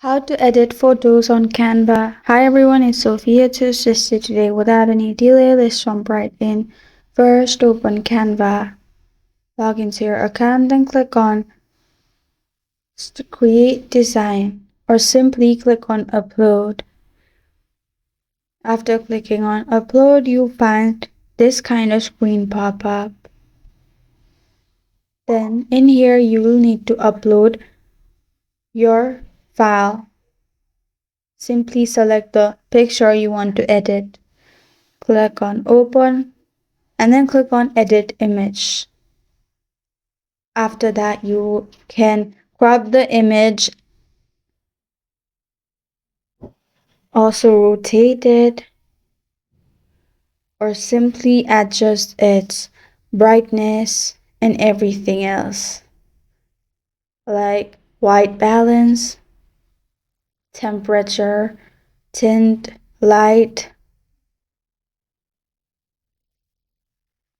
How to edit photos on Canva. Hi everyone, it's Sophie here to assist you today. Without any delay, let's jump right in. First, open Canva. Log into your account, then click on Create Design or simply click on Upload. After clicking on Upload, you'll find this kind of screen pop up. Then in here, you will need to upload your file. Simply select the picture you want to edit. Click on Open and then click on Edit Image. After that, you can crop the image, also rotate it, or simply adjust its brightness and everything else, like white balance, temperature, tint, light,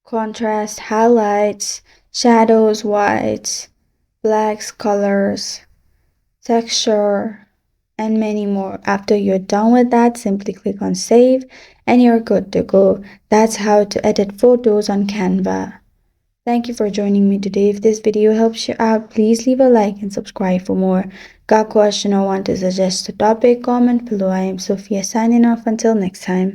contrast, highlights, shadows, whites, blacks, colors, texture, and many more. After you're done with that, simply click on Save and you're good to go. That's how to edit photos on Canva. Thank you for joining me today. If this video helps you out, please leave a like and subscribe for more. Got a question or want to suggest a topic? Comment below. I am Sophia signing off until next time.